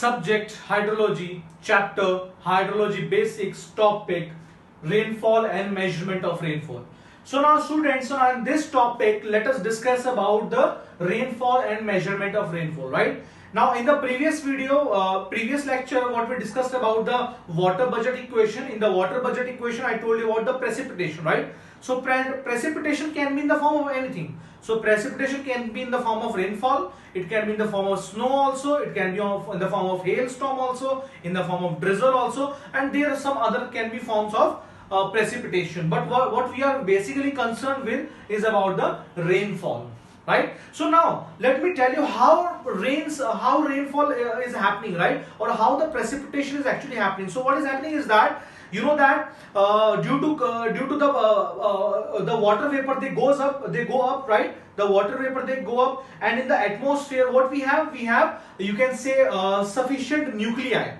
subject hydrology, chapter hydrology basics, topic rainfall and measurement of rainfall. So now students, on this topic let us discuss about the rainfall and measurement of rainfall, right? Now in the previous video, previous lecture, what we discussed about the water budget equation. In the water budget equation I told you about the precipitation, right? So precipitation can be in the form of anything. So precipitation can be in the form of rainfall, it can be in the form of snow also, it can be in the form of hailstorm also, in the form of drizzle also, and there are some other can be forms of precipitation. But what we are basically concerned with is about the rainfall, right? So now let me tell you how rainfall is happening, right? Or how the precipitation is actually happening. So what is happening is that you know that due to the water vapor, they go up, right? The water vapor, they go up, and in the atmosphere what we have you can say sufficient nuclei.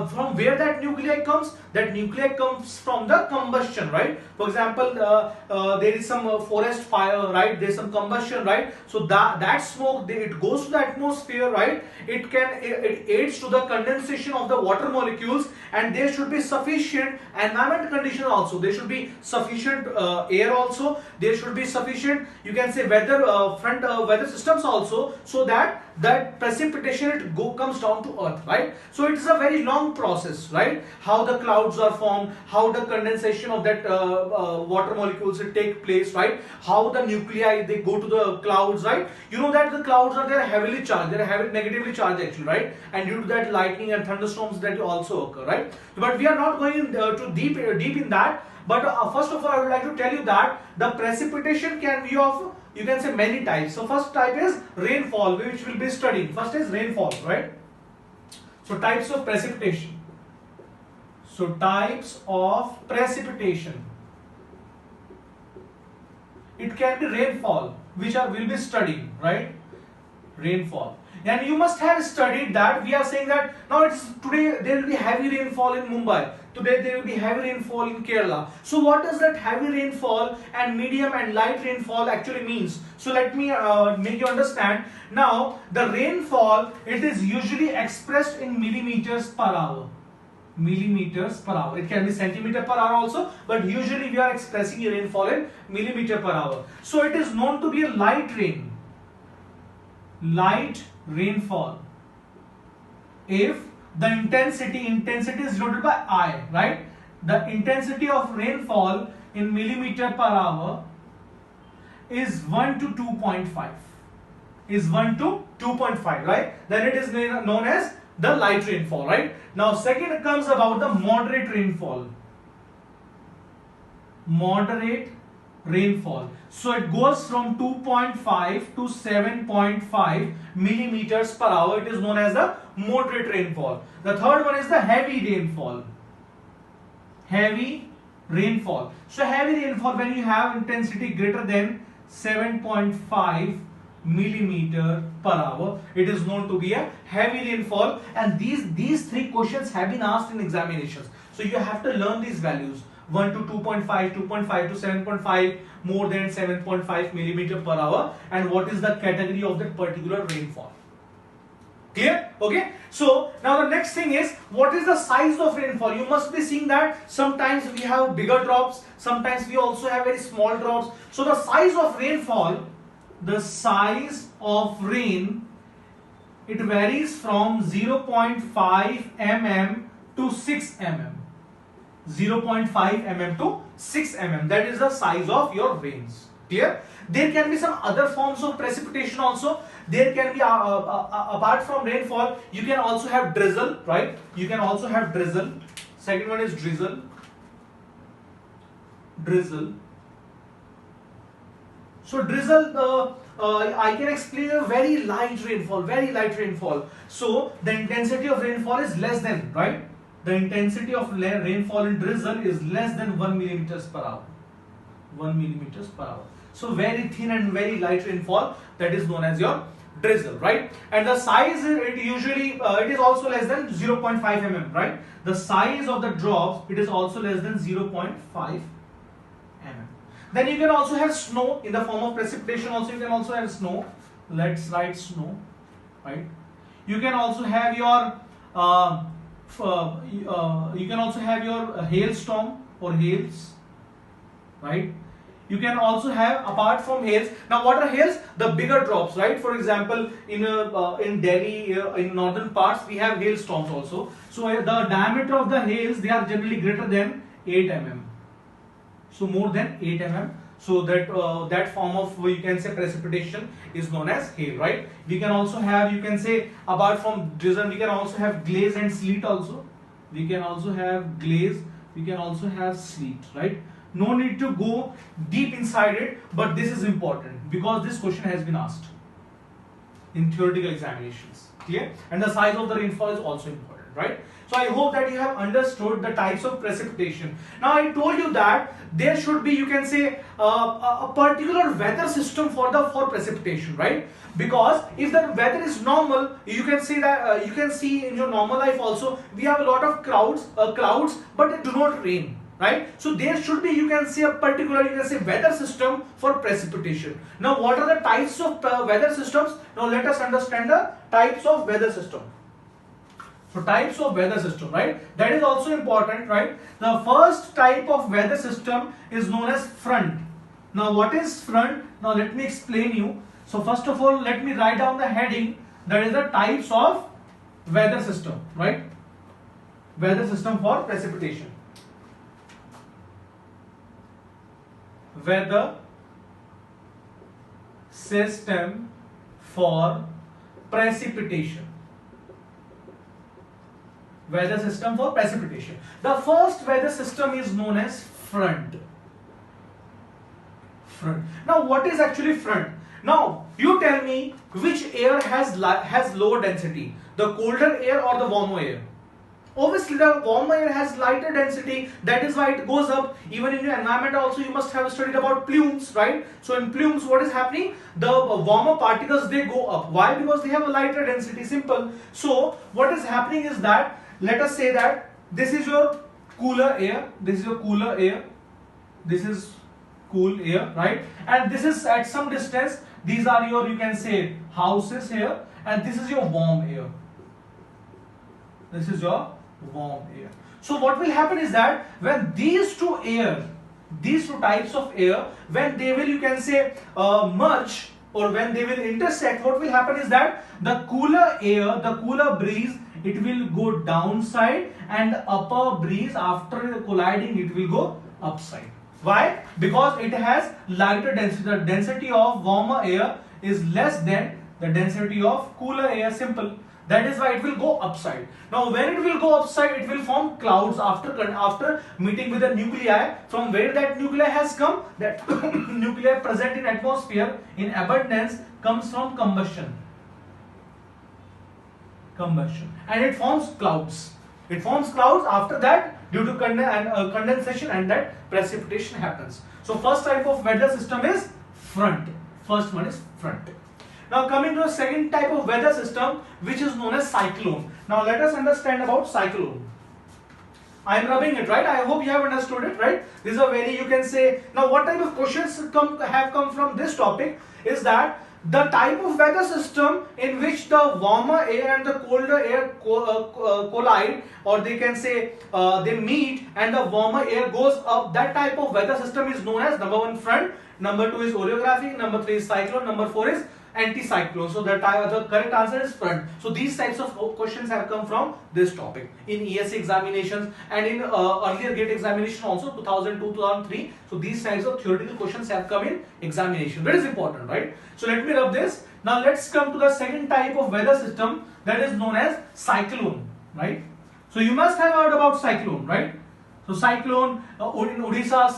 From where that nuclei comes? That nuclei comes from the combustion, right? For example, there is some forest fire, right? There is some combustion, right? So that smoke, it goes to the atmosphere, right? It aids to the condensation of the water molecules, and there should be sufficient environment condition also. There should be sufficient air also. There should be sufficient, you can say, weather systems also, so that precipitation comes down to earth, right? So it is a very long process, right? How the clouds are formed, how the condensation of that water molecules take place, right? How the nuclei, they go to the clouds, right? You know that the clouds are heavily charged, they are heavily negatively charged actually, right? And due to that, lightning and thunderstorms that also occur, right? But we are not going too deep in that. But first of all, I would like to tell you that the precipitation can be of, you can say, many types. So first type is rainfall, which we'll be studying. First is rainfall, right? So types of precipitation. So types of precipitation. It can be rainfall, which we'll be studying, right? Rainfall. And you must have studied that. We are saying that now today there will be heavy rainfall in Mumbai. Today there will be heavy rainfall in Kerala. So what does that heavy rainfall and medium and light rainfall actually means? So let me make you understand. Now the rainfall, it is usually expressed in millimeters per hour. Millimeters per hour. It can be centimeter per hour also, but usually we are expressing a rainfall in millimeter per hour. So it is known to be a light rain. Light rainfall if the intensity is denoted by I, right? The intensity of rainfall in millimeter per hour is 1 to 2.5, is 1 to 2.5, right? Then it is known as the light rainfall, right? Now second comes about the moderate rainfall. Moderate rainfall. So it goes from 2.5 to 7.5 millimeters per hour. It is known as the moderate rainfall. The third one is the heavy rainfall. Heavy rainfall. So heavy rainfall, when you have intensity greater than 7.5 millimeter per hour, it is known to be a heavy rainfall. And these three questions have been asked in examinations. So you have to learn these values. 1 to 2.5, 2.5 to 7.5, more than 7.5 millimeter per hour, and what is the category of that particular rainfall. Clear? Okay. So now the next thing is, what is the size of rainfall? You must be seeing that sometimes we have bigger drops, sometimes we also have very small drops. So the size of rainfall, the size of rain, it varies from 0.5 mm to 6 mm. 0.5 mm to 6 mm. That is the size of your rains. Clear? There can be some other forms of precipitation also. There can be, apart from rainfall, you can also have drizzle, right? You can also have drizzle. Second one is drizzle. Drizzle. So drizzle, I can explain a very light rainfall, very light rainfall. So the intensity of rainfall is less than, right? The intensity of rainfall in drizzle is less than 1 millimeters per hour. 1 millimeters per hour. So very thin and very light rainfall, that is known as your drizzle, right? And the size, it usually it is also less than 0.5 mm, right? The size of the drops, it is also less than 0.5 mm. Then you can also have snow in the form of precipitation. Also you can also have snow. Let's write snow, right? You can also have your you can also have your hailstorm or hails, right? You can also have, apart from hails, now what are hails? The bigger drops, right? For example, in Delhi, in northern parts, we have hailstorms also. So the diameter of the hails, they are generally greater than 8 mm. So more than 8 mm. So that form of, you can say, precipitation is known as hail, right? We can also have, you can say, apart from drizzle, we can also have glaze and sleet also. We can also have glaze, we can also have sleet, right? No need to go deep inside it, but this is important because this question has been asked in theoretical examinations. Clear? And the size of the rainfall is also important, right? So I hope that you have understood the types of precipitation. Now I told you that there should be, you can say, a particular weather system for precipitation, right? Because if the weather is normal, you can see that you can see in your normal life also we have a lot of clouds, but they do not rain, right? So there should be, you can say, a particular, you can say, weather system for precipitation. Now what are the types of weather systems? Now let us understand the types of weather system. So types of weather system, right? That is also important, right? The first type of weather system is known as front. Now what is front? Now let me explain you. So first of all, let me write down the heading. That is the types of weather system, right? Weather system for precipitation. Weather system for precipitation. Weather system for precipitation. The first weather system is known as front. Front. Now what is actually front? Now you tell me which air has lower density, the colder air or the warmer air? Obviously the warmer air has lighter density, that is why it goes up. Even in your environment also you must have studied about plumes, right? So in plumes what is happening? The warmer particles, they go up. Why? Because they have a lighter density, simple. So what is happening is that, let us say that this is your cooler air, this is your cooler air, this is cool air, right? And this is at some distance, these are your, you can say, houses here, and this is your warm air. This is your warm air. So what will happen is that when these two types of air, when they will, you can say, merge, or when they will intersect, what will happen is that the cooler air, the cooler breeze, it will go downside, and the upper breeze, after colliding, it will go upside. Why? Because it has lighter density. The density of warmer air is less than the density of cooler air, simple. That is why it will go upside. Now when it will go upside, it will form clouds after meeting with the nuclei. From where that nuclei has come, that nuclei present in atmosphere in abundance comes from combustion. And it forms clouds. It forms clouds. After that, due to condensation, and that precipitation happens. So first type of weather system is front. First one is front. Now coming to the second type of weather system, which is known as cyclone. Now let us understand about cyclone. I am rubbing it, right? I hope you have understood it, right? This is a very, you can say, now what type of questions have come from this topic is that the type of weather system in which the warmer air and the colder air collide, or they can say they meet, and the warmer air goes up, that type of weather system is known as, number 1, front, number 2 is orography, number 3 is cyclone, number 4 is anticyclone. So the correct answer is front. So these types of questions have come from this topic in ESE examinations, and in earlier GATE examination also, 2002, 2003. So these types of theoretical questions have come in examination. That is important, right? So let me rub this. Now let's come to the second type of weather system, that is known as cyclone, right? So you must have heard about cyclone, right? So cyclone, in Odisha,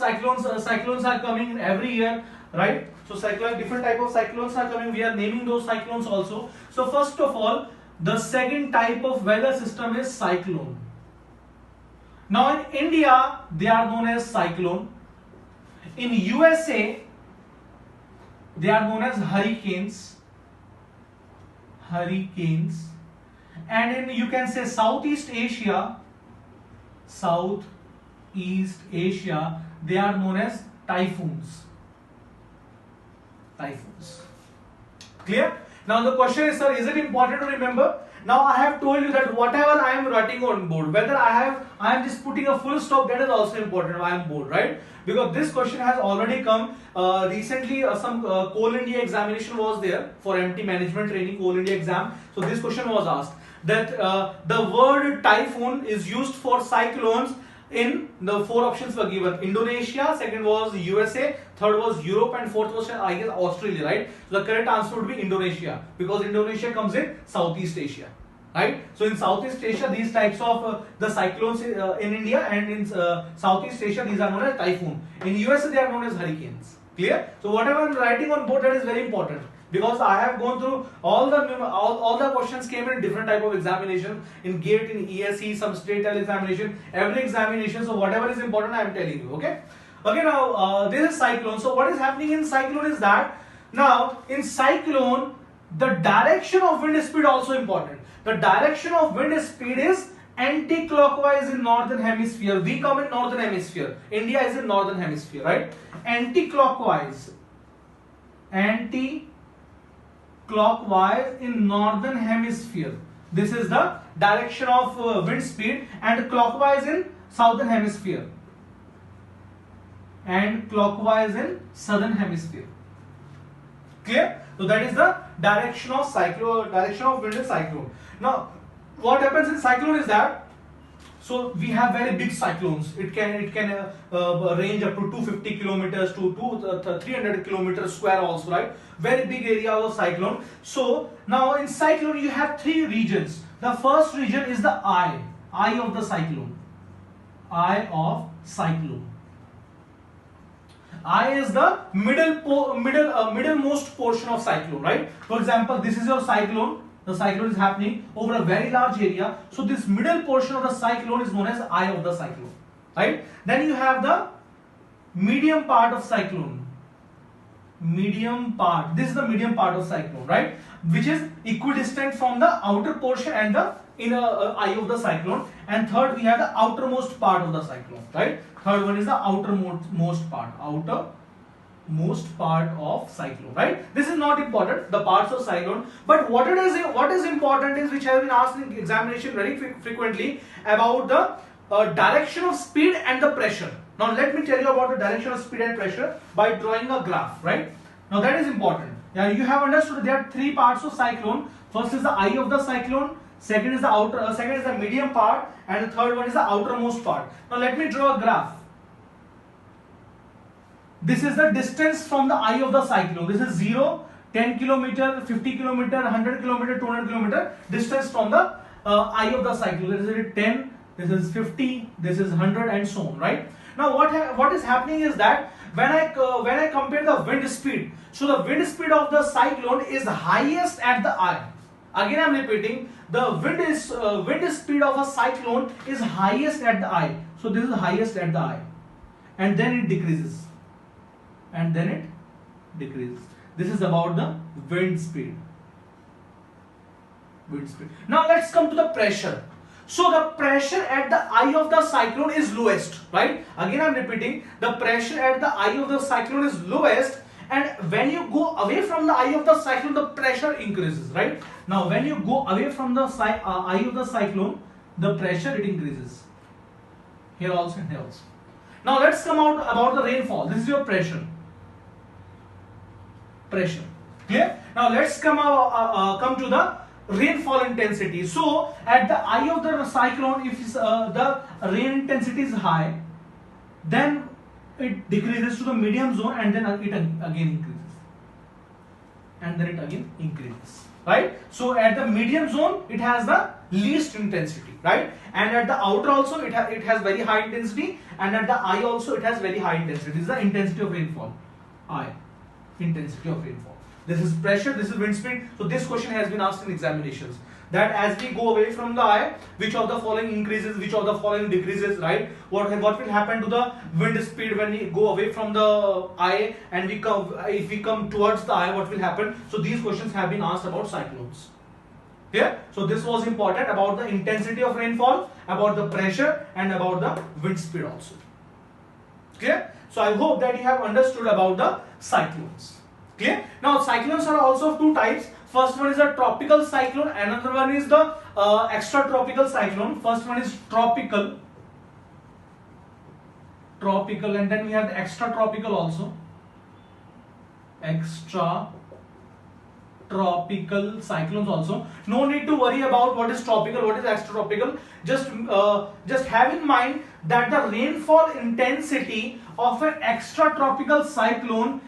cyclones are coming in every year, right? So different type of cyclones are coming. We are naming those cyclones also. So first of all, the second type of weather system is cyclone. Now in India, they are known as cyclone. In USA, they are known as hurricanes. And in, you can say, Southeast Asia, they are known as typhoons. Clear? Now the question is, sir, is it important to remember? Now I have told you that whatever I am writing on board, whether I am just putting a full stop, that is also important. I am bored, right? Because this question has already come recently. Some Coal India examination was there for MT Management Training Coal India exam. So this question was asked that the word typhoon is used for cyclones in the four options were given. Indonesia, second was USA, third was Europe, and fourth was, I guess, Australia, right? So the correct answer would be Indonesia, because Indonesia comes in Southeast Asia, right? So in Southeast Asia, these types of the cyclones in India, and in Southeast Asia, these are known as typhoon. In USA, they are known as hurricanes. Clear? So whatever I'm writing on board, that is very important, because I have gone through all the questions came in different type of examination, in GATE, in ESE, some state level examination, every examination. So whatever is important, I am telling you. Okay. Okay. Now this is cyclone. So what is happening in cyclone is that now in cyclone the direction of wind speed also important. The direction of wind speed is anti-clockwise in northern hemisphere. We come in northern hemisphere. India is in northern hemisphere, right? Anti-clockwise. Clockwise in northern hemisphere. This is the direction of wind speed, and clockwise in southern hemisphere, and clockwise in southern hemisphere. Clear? So that is the direction of wind in cyclone. Now what happens in cyclone is that, so we have very big cyclones. It can range up to 250 kilometers to 300 kilometers square also, right? Very big area of cyclone. So now in cyclone you have three regions. The first region is the eye of the cyclone. Eye of cyclone. Eye is the middlemost portion of cyclone, right? For example, this is your cyclone. The cyclone is happening over a very large area. So this middle portion of the cyclone is known as eye of the cyclone, right? Then you have the medium part of cyclone. Medium part. This is the medium part of cyclone, right? Which is equidistant from the outer portion and the inner eye of the cyclone. And third, we have the outermost part of the cyclone, right? Third one is the outermost part. Outermost part of cyclone, right? This is not important, the parts of cyclone, but what is important is, which has been asked in examination very frequently, about the direction of speed and the pressure. Now let me tell you about the direction of speed and pressure by drawing a graph, right? Now that is important. Now you have understood there are three parts of cyclone. First is the eye of the cyclone, second is the medium part, and the third one is the outermost part. Now let me draw a graph. This is the distance from the eye of the cyclone. This is 0, 10 kilometer, 50 kilometer, 100 kilometer, 200 kilometer distance from the eye of the cyclone. This is 10, this is 50, this is 100, and so on, right? Now what is happening is that when I compare the wind speed, so the wind speed of the cyclone is highest at the eye. Again I am repeating, the wind speed of a cyclone is highest at the eye. So this is highest at the eye, and then it decreases. And then it decreases. This is about the wind speed. Now let's come to the pressure. So the pressure at the eye of the cyclone is lowest, right? Again I'm repeating, the pressure at the eye of the cyclone is lowest, and when you go away from the eye of the cyclone, the pressure increases, right? Now when you go away from the eye of the cyclone, the pressure it increases. Here also and here also. Now let's come out about the rainfall. This is your pressure. Clear? Now let's come to the rainfall intensity. So at the eye of the cyclone, if the rain intensity is high, then it decreases to the medium zone, and then it again increases. Right? So at the medium zone, it has the least intensity, right? And at the outer also, it has very high intensity, and at the eye also, it has very high intensity. This is the intensity of rainfall. Eye. Intensity of rainfall. This is pressure, this is wind speed. So this question has been asked in examinations, that as we go away from the eye, which of the following increases, which of the following decreases, right? What will happen to the wind speed when we go away from the eye and if we come towards the eye, what will happen? So these questions have been asked about cyclones. Clear? So this was important about the intensity of rainfall, about the pressure, and about the wind speed also. Clear? So I hope that you have understood about the cyclones. Clear? Now cyclones are also of two types. First one is a tropical cyclone, another one is the extratropical cyclone. First one is tropical, and then we have the extratropical also. Extratropical cyclones also. No need to worry about what is tropical, what is extratropical. Just have in mind that the rainfall intensity of an extratropical cyclone,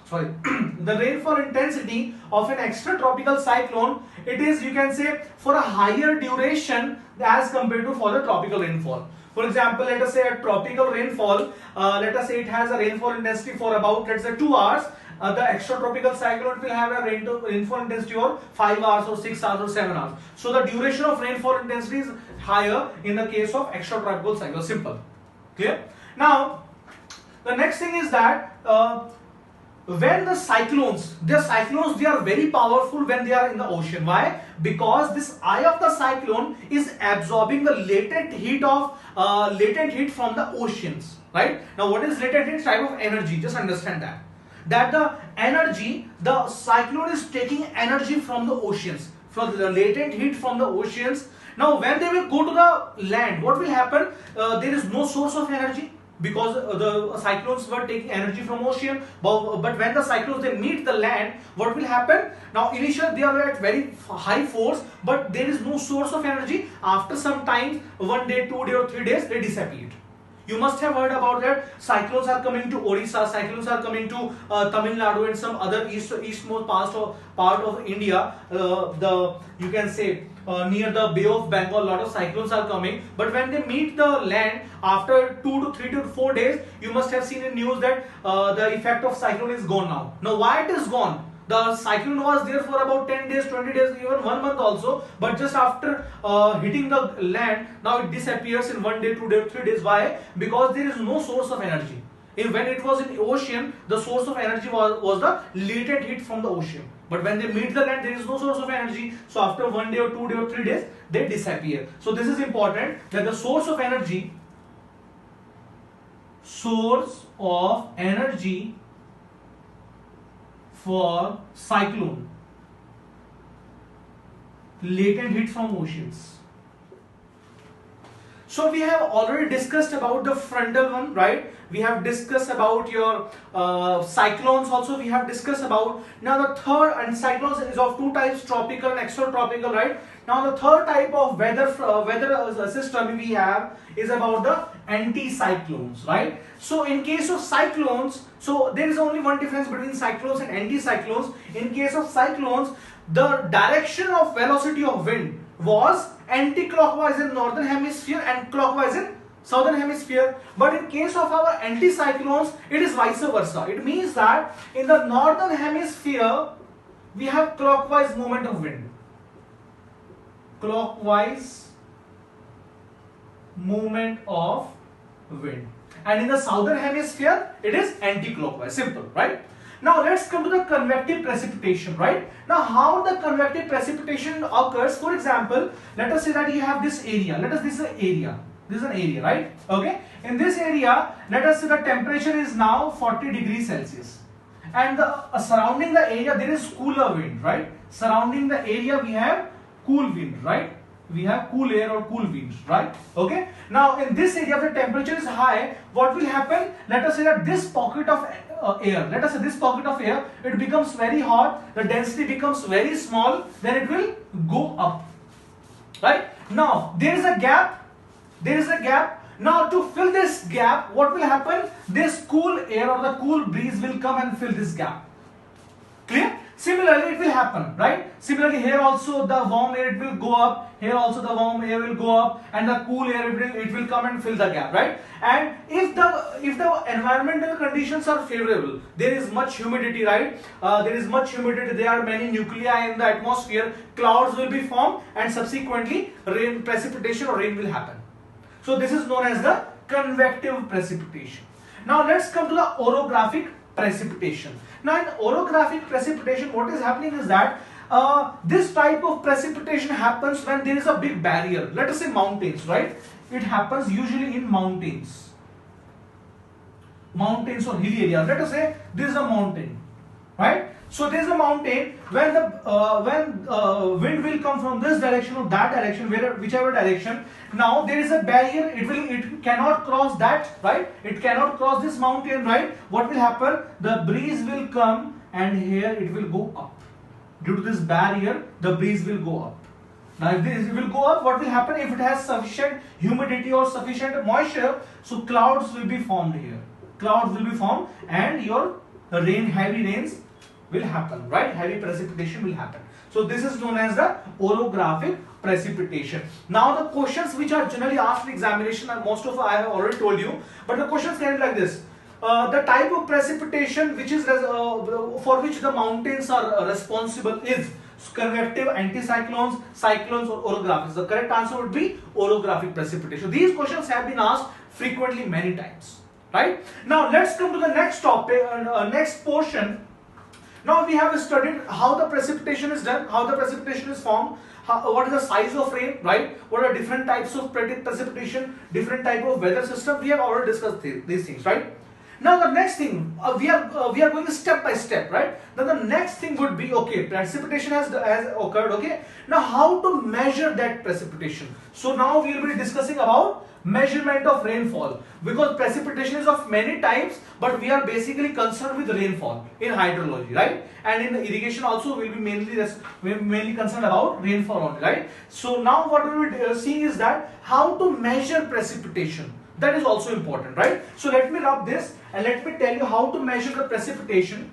the rainfall intensity of an extratropical cyclone, it is, you can say, for a higher duration as compared to for the tropical rainfall. For example, let us say a tropical rainfall, let us say it has a rainfall intensity for about, let's say, 2 hours. The extratropical cyclone will have a rainfall intensity of 5 hours or 6 hours or 7 hours. So the duration of rainfall intensity is higher in the case of extratropical cyclone. Simple. Clear? Now, the next thing is that when the cyclones, they are very powerful when they are in the ocean. Why? Because this eye of the cyclone is absorbing the latent heat from the oceans, right? Now, what is latent heat? Type of energy. Just understand that the cyclone is taking energy from the oceans, from the latent heat from the oceans. Now, when they will go to the land, what will happen? There is no source of energy, because the cyclones were taking energy from ocean, but when the cyclones they meet the land, what will happen? Now, initially they are at very high force, but there is no source of energy. After some time, 1 day, 2 days or 3 days, they disappeared. You must have heard about that. Cyclones are coming to Orissa, cyclones are coming to Tamil Nadu and some other eastmost part of India. You can say near the Bay of Bengal, a lot of cyclones are coming. But when they meet the land after 2 to 3 to 4 days, you must have seen in news that the effect of cyclone is gone now. Now, why it is gone? The cyclone was there for about 10 days, 20 days, even 1 month also. But just after hitting the land, now it disappears in 1 day, 2 days, 3 days. Why? Because there is no source of energy. When it was in the ocean, the source of energy was the latent heat from the ocean. But when they meet the land, there is no source of energy. So after 1 day or 2 days or 3 days, they disappear. So this is important, that the source of energy for cyclone, latent heat from oceans. So we have already discussed about the frontal one, right? We have discussed about your cyclones also. We have discussed about, now the third, and cyclones is of 2 types, tropical and extratropical, right? Now the third type of weather system we have is about the anticyclones, right? So in case of cyclones, so there is only one difference between cyclones and anticyclones. In case of cyclones, the direction of velocity of wind was anti-clockwise in northern hemisphere and clockwise in southern hemisphere. But in case of our anticyclones, it is vice versa. It means that in the northern hemisphere, we have clockwise movement of wind. Clockwise movement of wind. And in the southern hemisphere, it is anti-clockwise. Simple, right? Now let's come to the convective precipitation, right? Now how the convective precipitation occurs? For example, let us say that you have this area. This is an area. This is an area, right? Okay. In this area, let us say the temperature is now 40 degrees Celsius. And surrounding the area, there is cooler wind, right? Surrounding the area, we have cool wind, right? We have cool air or cool winds, right? Okay. Now in this area, if the temperature is high, what will happen? Let us say that this pocket of air, it becomes very hot, the density becomes very small, then it will go up, right? Now there is a gap. Now to fill this gap, what will happen? This cool air or the cool breeze will come and fill this gap. Clear? Similarly, it will happen, right? Similarly, here also the warm air, it will go up. Here also the warm air will go up, and the cool air, it will come and fill the gap, right? And if the environmental conditions are favorable, there is much humidity, right? There are many nuclei in the atmosphere. Clouds will be formed, and subsequently precipitation or rain will happen. So this is known as the convective precipitation. Now let's come to the orographic precipitation. Now in orographic precipitation, what is happening is that this type of precipitation happens when there is a big barrier. Let us say mountains, right? It happens usually in mountains or hilly areas. Let us say this is a mountain, right? So there is a mountain. When the wind will come from this direction or that direction, whichever direction. Now there is a barrier. It cannot cross that, right? It cannot cross this mountain, right? What will happen? The breeze will come and here it will go up. Due to this barrier, the breeze will go up. Now if this will go up, what will happen? If it has sufficient humidity or sufficient moisture, so clouds will be formed here. Clouds will be formed and your heavy rains will happen, right? Heavy precipitation will happen. So this is known as the orographic precipitation. Now the questions which are generally asked in examination, and most of I have already told you, but the questions can be like this. The type of precipitation which is for which the mountains are responsible is convective, anticyclones, cyclones, or orographic. The correct answer would be orographic precipitation. These questions have been asked frequently many times, right? Now let's come to the next topic, next portion. Now we have studied how the precipitation is done, how the precipitation is formed, what is the size of rain, right? What are different types of precipitation, different type of weather system. We have already discussed these things, right? Now the next thing, we are going step by step, right? Now the next thing would be, okay, precipitation has occurred, okay? Now how to measure that precipitation? So now we will be discussing about measurement of rainfall, because precipitation is of many types, but we are basically concerned with rainfall in hydrology, right? And in irrigation also we will be mainly concerned about rainfall only, right? So now what we will be seeing is that how to measure precipitation. That is also important, right? So let me rub this and let me tell you how to measure the precipitation.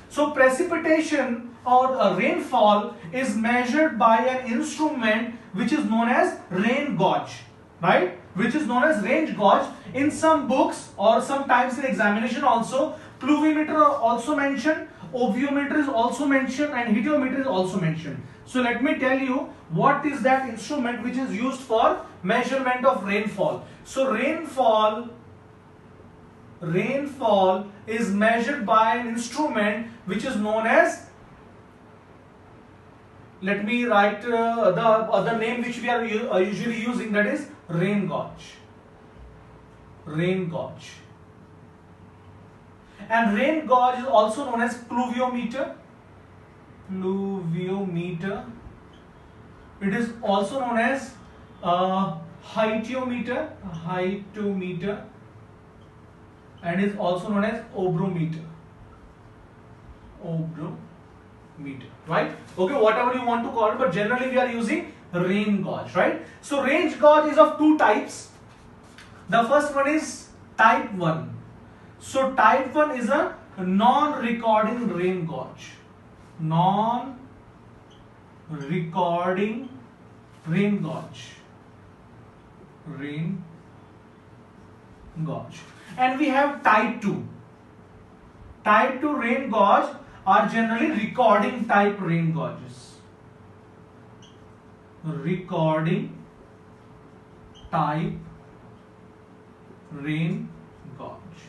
So precipitation or rainfall is measured by an instrument which is known as rain gauge, right? Which is known as rain gauge. In some books or sometimes in examination also, pluviometer are also mentioned, oviometer is also mentioned, and hydrometer is also mentioned. So let me tell you what is that instrument which is used for measurement of rainfall. So rainfall is measured by an instrument which is known as, let me write the other name which we are usually using, that is rain gauge. Rain gauge. And rain gauge is also known as pluviometer. Pluviometer. It is also known as hyetometer. Hyetometer. And is also known as obrometer. Obrometer, right? Okay, whatever you want to call it, but generally we are using rain gauge, right? So rain gauge is of two types. The first one is type 1. So type 1 is a non-recording rain gauge. Non-recording rain gauge. Rain gauge. And we have type 2. Type 2 rain gauge are generally recording type rain gauges. Recording type rain gauge,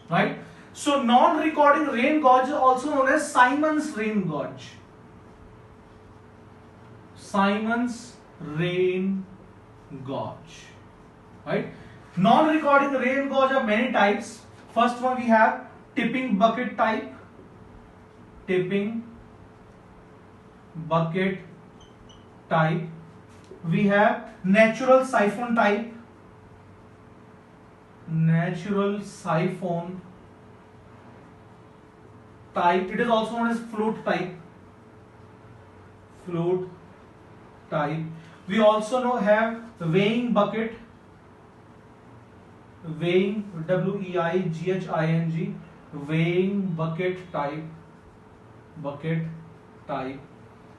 right? So non-recording rain gauge is also known as Simon's rain gauge. Simon's rain gauge, right? Non-recording rain gauge are many types. First one we have tipping bucket type. Tipping bucket type. We have natural siphon type. Natural siphon type. It is also known as float type. Float type. We also have weighing bucket. Weighing, WEIGHING, weighing bucket type,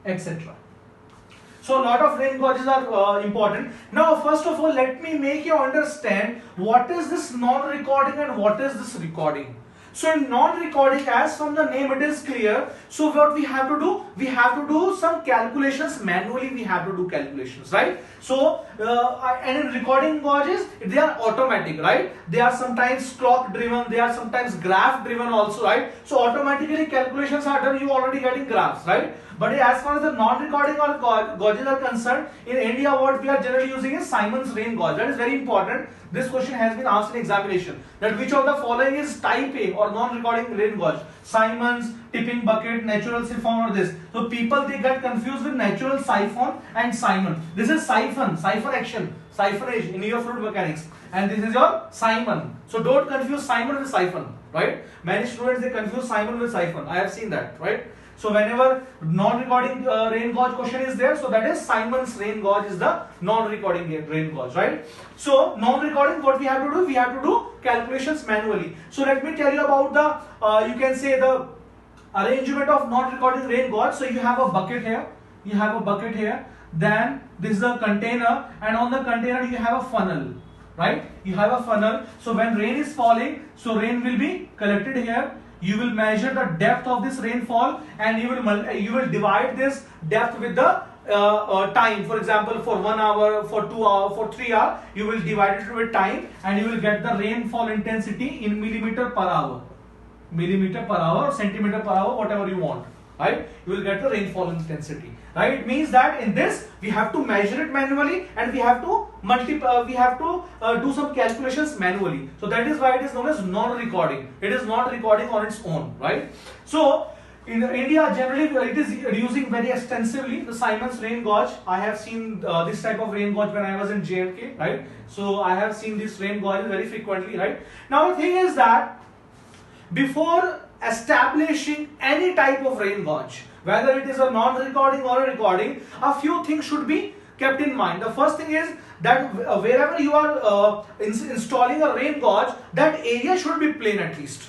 etc. So a lot of rain gauges are important. Now first of all, let me make you understand what is this non-recording and what is this recording. So in non-recording, as from the name it is clear, so what we have to do? We have to do some calculations manually, we have to do calculations, right? So and in recording gauges, they are automatic, right? They are sometimes clock driven, they are sometimes graph driven also, right? So automatically calculations are done, you already getting graphs, right? But as far as the non-recording or gauges are concerned, in India what we are generally using is Simon's rain gauge. That is very important. This question has been asked in examination, that which of the following is type A or non-recording rain gauge? Simon's, tipping bucket, natural siphon, or this. So people, they get confused with natural siphon and Simon. This is siphon action, siphonage in your fluid mechanics, and this is your Simon. So don't confuse Simon with siphon, right? Many students, they confuse Simon with siphon. I have seen that, right? So whenever non-recording rain gauge question is there, so that is Simon's rain gauge is the non-recording rain gauge, right? So non-recording, what we have to do? We have to do calculations manually. So let me tell you about the, you can say the arrangement of non-recording rain gauge. So you have a bucket here, then this is a container, and on the container you have a funnel, right? You have a funnel. So when rain is falling, so rain will be collected here. You will measure the depth of this rainfall, and you will divide this depth with the time. For example, for 1 hour, for 2 hours, for 3 hours, you will divide it with time, and you will get the rainfall intensity in millimeter per hour or centimeter per hour, whatever you want, right? You will get the rainfall intensity, right? It means that in this we have to measure it manually, and we have to do some calculations manually. So that is why it is known as non-recording. It is not recording on its own, right? So in India, generally it is using very extensively the Simon's rain gauge. I have seen this type of rain gauge when I was in JNK, right? So I have seen this rain gauge very frequently, right? Now the thing is that before establishing any type of rain gauge, whether it is a non-recording or a recording, a few things should be kept in mind. The first thing is that wherever you are installing a rain gauge, that area should be plain at least,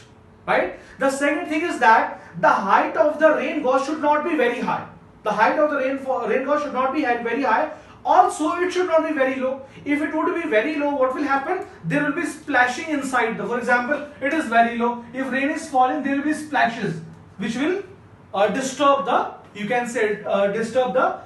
right? The second thing is that the height of the rain gauge should not be very high. The height of the rain gauge should not be very high. Also, it should not be very low. If it would be very low, what will happen? There will be splashing inside. For example, it is very low. If rain is falling, there will be splashes, which will disturb the, you can say, disturb the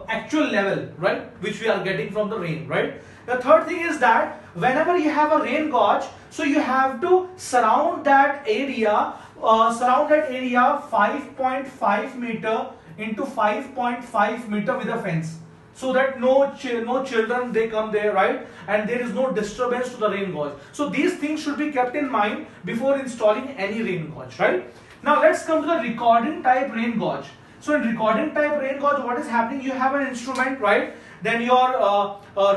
actual level, right, which we are getting from the rain, right? The third thing is that whenever you have a rain gauge, so you have to surround that area 5.5 meter into 5.5 meter with a fence, so that no children they come there, right, and there is no disturbance to the rain gauge. So these things should be kept in mind before installing any rain gauge, right? Now let's come to the recording type rain gauge. So in recording type rain gauge, what is happening? You have an instrument, right? Then your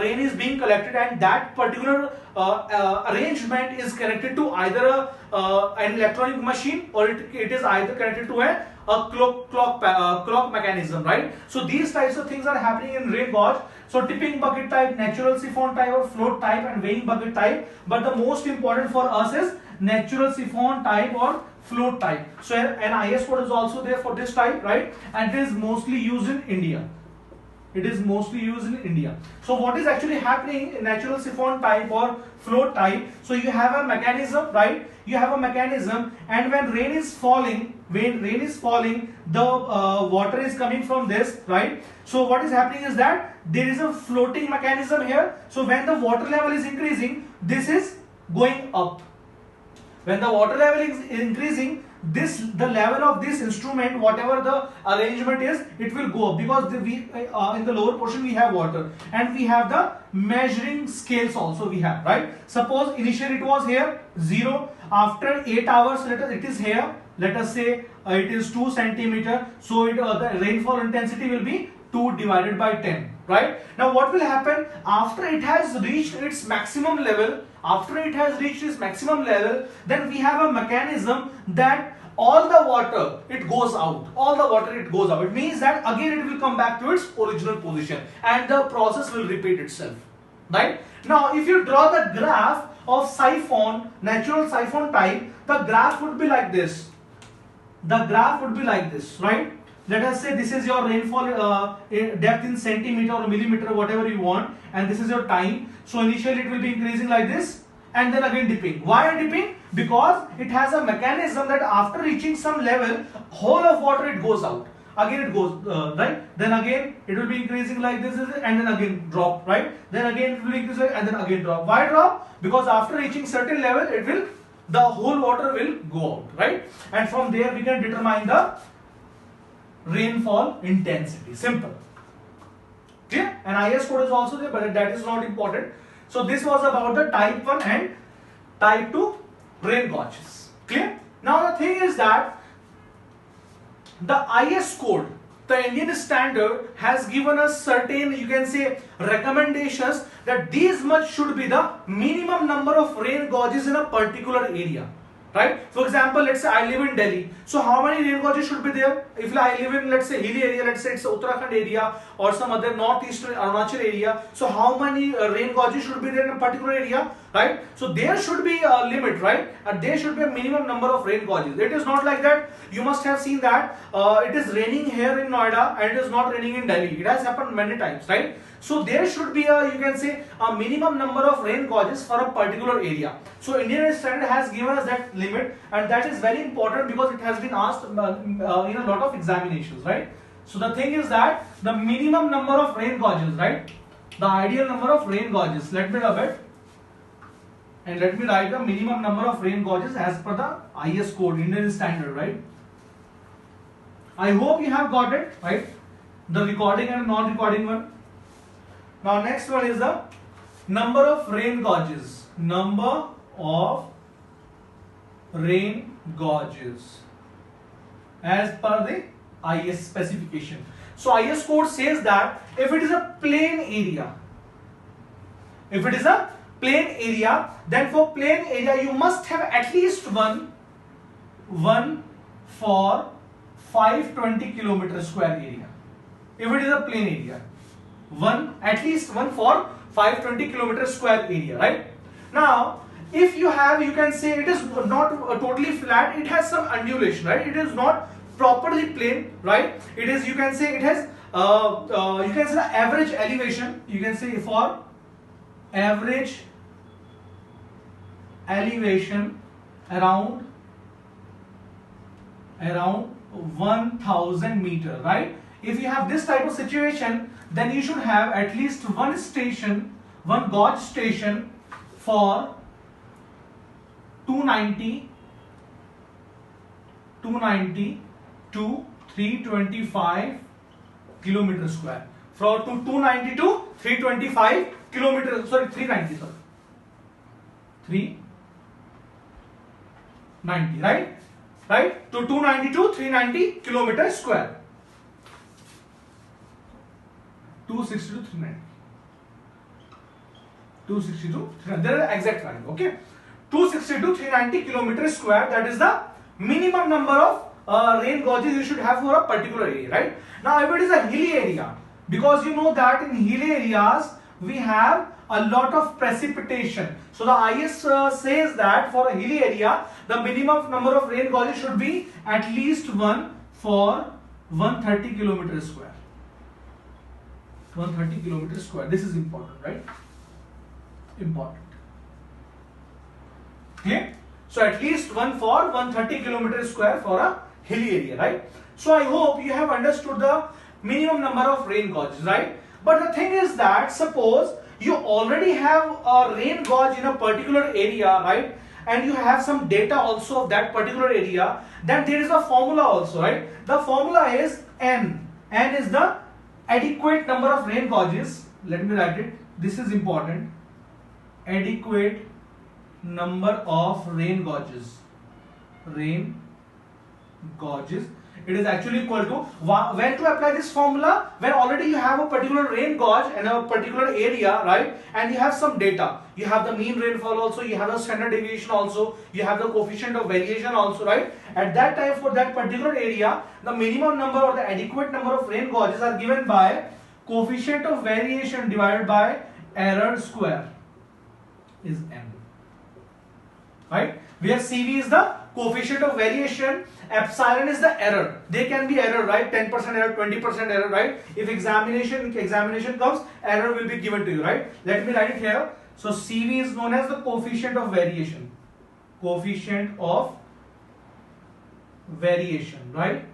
rain is being collected, and that particular arrangement is connected to either an electronic machine, or it is either connected to a clock mechanism, right? So these types of things are happening in rain gauge. So tipping bucket type, natural siphon type, or float type, and weighing bucket type. But the most important for us is natural siphon type or float type. So an IS code is also there for this type, right? And it is mostly used in India. So what is actually happening in natural siphon type or float type? So you have a mechanism, right? You have a mechanism, and when rain is falling, the water is coming from this, right? So what is happening is that there is a floating mechanism here. So when the water level is increasing, this is going up. When the water level is increasing, the level of this instrument, whatever the arrangement is, it will go up, because in the lower portion we have water, and we have the measuring scales also we have, right? Suppose initially it was here 0. After 8 hours later it is here. Let us say it is 2 centimeter. So the rainfall intensity will be 2 divided by 10, right? Now what will happen after it has reached its maximum level? Then we have a mechanism that all the water it goes out. It means that again it will come back to its original position, and the process will repeat itself, right? Now if you draw the graph of siphon, natural siphon type, the graph would be like this. Right? Let us say this is your rainfall depth in centimeter or millimeter, whatever you want, and this is your time. So initially it will be increasing like this, and then again dipping. Why dipping? Because it has a mechanism that after reaching some level, whole of water it goes out. Again it goes, right? Then again it will be increasing like this, and then again drop, right? Then again it will increase, and then again drop. Why drop? Because after reaching certain level, the whole water will go out, right? And from there we can determine the rainfall intensity. Simple. Clear? And IS code is also there, but that is not important. So this was about the type 1 and type 2 rain gauges. Clear? Now the thing is that the IS code, the Indian standard, has given us certain, you can say, recommendations that these much should be the minimum number of rain gauges in a particular area. Right? For example, let's say I live in Delhi. So how many rain gauges should be there? If I live in, let's say, hilly area, let's say it's Uttarakhand area or some other northeastern Arunachal area. So how many rain gauges should be there in a particular area? Right? So there should be a limit, right? And there should be a minimum number of rain gauges. It is not like that. You must have seen that it is raining here in Noida and it is not raining in Delhi. It has happened many times, right? So there should be a, you can say, a minimum number of rain gauges for a particular area. So Indian standard has given us that limit, and that is very important because it has been asked in a lot of examinations, right? So the thing is that the minimum number of rain gauges, right? The ideal number of rain gauges. Let me rub it. And let me write the minimum number of rain gauges as per the IS code, Indian standard, right? I hope you have got it, right? The recording and non-recording one. Now next one is the number of rain gauges. Number of rain gauges as per the IS specification. So IS code says that if it is a plain area, then for plain area you must have at least one for 520 kilometer square area. If it is a plain area, at least one for 520 kilometer square area, right? Now if you have, you can say it is not totally flat, it has some undulation, right? It is not properly plain, right? It is, you can say it has you can say the average elevation, you can say for average elevation around 1000 meter, right? If you have this type of situation, then you should have at least one station, one gauge station for 290 to 325 kilometer square. From 290 to 325 kilometers, sorry, 390, sorry, 390, right? To 290 to 390 kilometer square. 260 to 390. 260 to 390. There is exact value, okay? 260 to 390 kilometer square. That is the minimum number of rain gauges you should have for a particular area, right? Now, if it is a hilly area, because you know that in hilly areas we have a lot of precipitation. So the IS says that for a hilly area, the minimum number of rain gauges should be at least one for 130 kilometer square. 130 kilometer square. This is important, right? Important. Okay? So at least one for 130 kilometer square for a hilly area, right? So I hope you have understood the minimum number of rain gauges, right? But the thing is that suppose you already have a rain gauge in a particular area, right? And you have some data also of that particular area, then there is a formula also, right? The formula is N. N is the adequate number of rain gauges. Let me write it. This is important. Adequate number of rain gauges. Rain gauges. It is actually equal to, when to apply this formula? When already you have a particular rain gauge in a particular area, right? And you have some data. You have the mean rainfall also, you have the standard deviation also, you have the coefficient of variation also, right? At that time for that particular area, the minimum number or the adequate number of rain gauges are given by coefficient of variation divided by error square is M. Right? Where CV is the coefficient of variation, epsilon is the error. They can be error, right? 10% error, 20% error, right? If examination comes, error will be given to you, right? Let me write it here. So CV is known as the coefficient of variation. Coefficient of variation, right?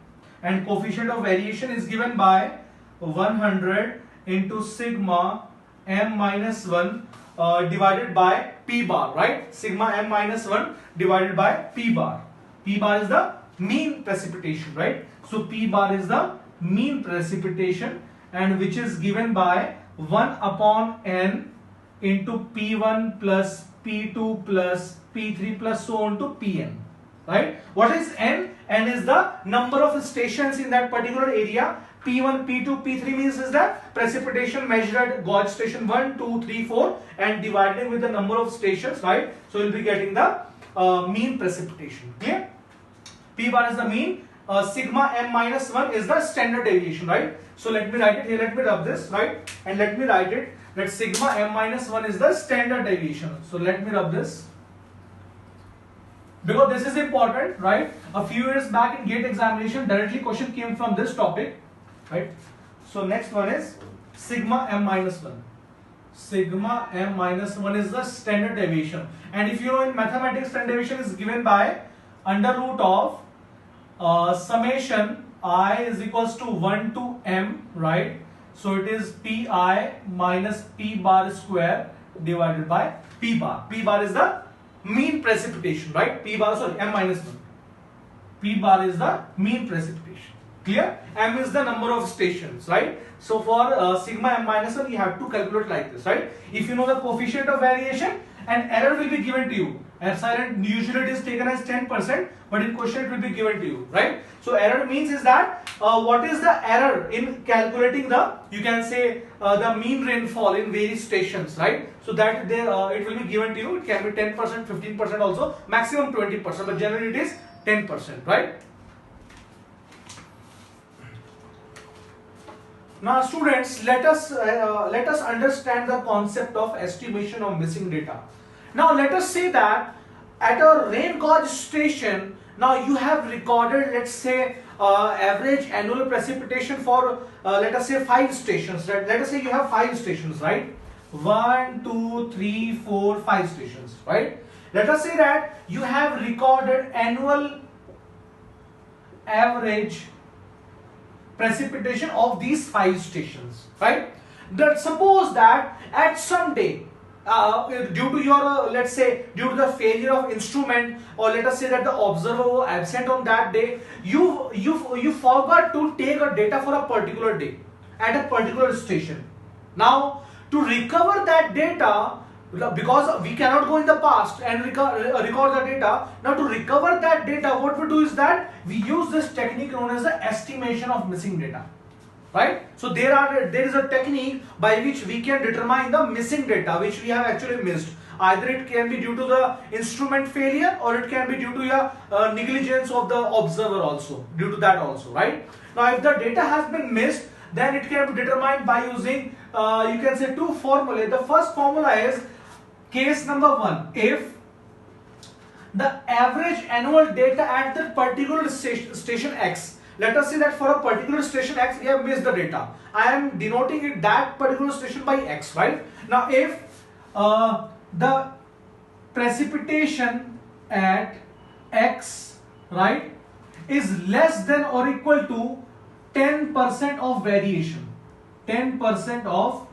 And coefficient of variation is given by 100 into sigma m minus 1 divided by p bar, right? Sigma m minus 1 divided by p bar. P bar is the mean precipitation, right? So P bar is the mean precipitation, and which is given by 1 upon n into P1 plus P2 plus P3 plus so on to Pn. Right? What is n? N is the number of stations in that particular area. P1, P2, P3 means is the precipitation measured at gauge station 1, 2, 3, 4 and divided with the number of stations, right? So you'll be getting the mean precipitation. Clear? P bar is the mean, sigma m minus 1 is the standard deviation, right? So let me write it here, let me rub this, right? And let me write it that sigma m minus 1 is the standard deviation. So let me rub this. Because this is important, right? A few years back in GATE examination, directly question came from this topic, right? So next one is sigma m minus 1. Sigma m minus 1 is the standard deviation. And if you know in mathematics, standard deviation is given by under root of summation I is equals to 1 to m, right? So it is pi minus p bar square divided by p bar. P bar is the mean precipitation, right? P bar, sorry, m minus 1. P bar is the mean precipitation. Clear? M is the number of stations, right? So for sigma m minus 1, you have to calculate like this, right? If you know the coefficient of variation, an error will be given to you. Epsilon usually it is taken as 10%, but in question it will be given to you, right? So error means is that what is the error in calculating the, you can say the mean rainfall in various stations, right? So that they, it will be given to you. It can be 10%, 15% also, maximum 20%, but generally it is 10%, right? Now students, let us understand the concept of estimation of missing data. Now let us say that at a rain gauge station, now you have recorded, let's say average annual precipitation for let us say 5 stations, right? Let us say you have 5 stations, right? 1, 2, 3, 4, 5 stations, right? Let us say that you have recorded annual average precipitation of these 5 stations, right? That suppose that at some day due to your let's say due to the failure of instrument, or let us say that the observer was absent on that day, you forgot to take a data for a particular day at a particular station. Now to recover that data, because we cannot go in the past and record the data, now to recover that data, what we do is that we use this technique known as the estimation of missing data, right? So there is a technique by which we can determine the missing data which we have actually missed. Either it can be due to the instrument failure, or it can be due to your negligence of the observer also, due to that also, right? Now if the data has been missed, then it can be determined by using you can say 2 formulae. The first formula is case number 1. If the average annual data at the particular station X, let us say that for a particular station X we have missed the data, I am denoting it that particular station by X, right? Now if the precipitation at X, right, is less than or equal to 10% of variation, 10% of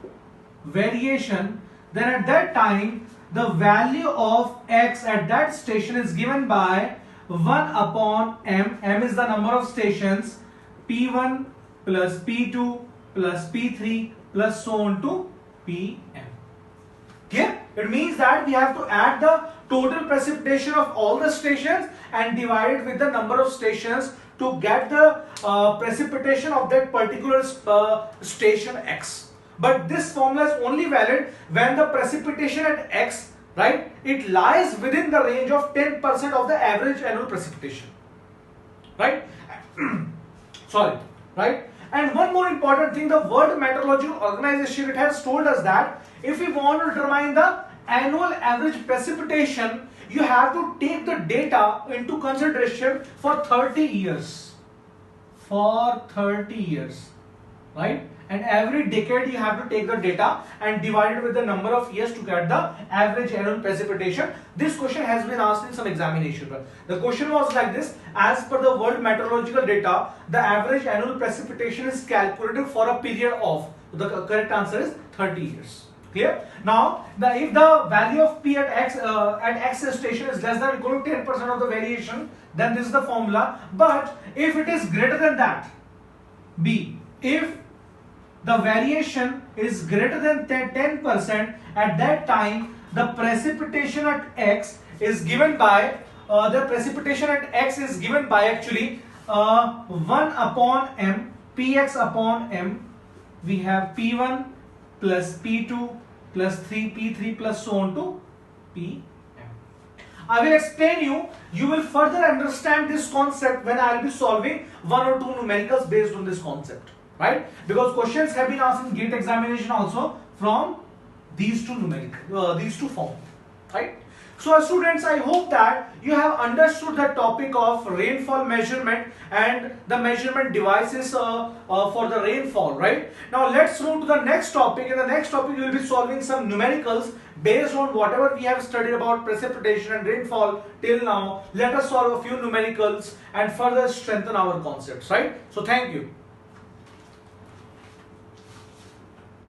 variation, then at that time the value of X at that station is given by 1 upon m. M is the number of stations, P1 plus P2 plus P3 plus so on to Pm. Okay? It means that we have to add the total precipitation of all the stations and divide it with the number of stations to get the precipitation of that particular station X. But this formula is only valid when the precipitation at X, right, it lies within the range of 10% of the average annual precipitation, right? Sorry, right? And one more important thing, the World Meteorological Organization, it has told us that if we want to determine the annual average precipitation, you have to take the data into consideration for 30 years. For 30 years, right? And every decade you have to take the data and divide it with the number of years to get the average annual precipitation. This question has been asked in some examination. The question was like this: as per the World Meteorological data, the average annual precipitation is calculated for a period of, the correct answer is 30 years. Clear? Now, if the value of P at X station is less than or equal to 10% of the variation, then this is the formula. But if it is greater than that, B. If the variation is greater than 10%, at that time the precipitation at X is given by actually 1 upon m, px upon m. We have P1 plus P2 plus 3P3 plus so on to Pm. I will explain you. You will further understand this concept when I will be solving one or two numericals based on this concept, right? Because questions have been asked in GATE examination also from these two forms, right? So students, I hope that you have understood the topic of rainfall measurement and the measurement devices for the rainfall, right? Now let's move to the next topic. In the next topic, we will be solving some numericals based on whatever we have studied about precipitation and rainfall till now. Let us solve a few numericals and further strengthen our concepts, right? So thank you.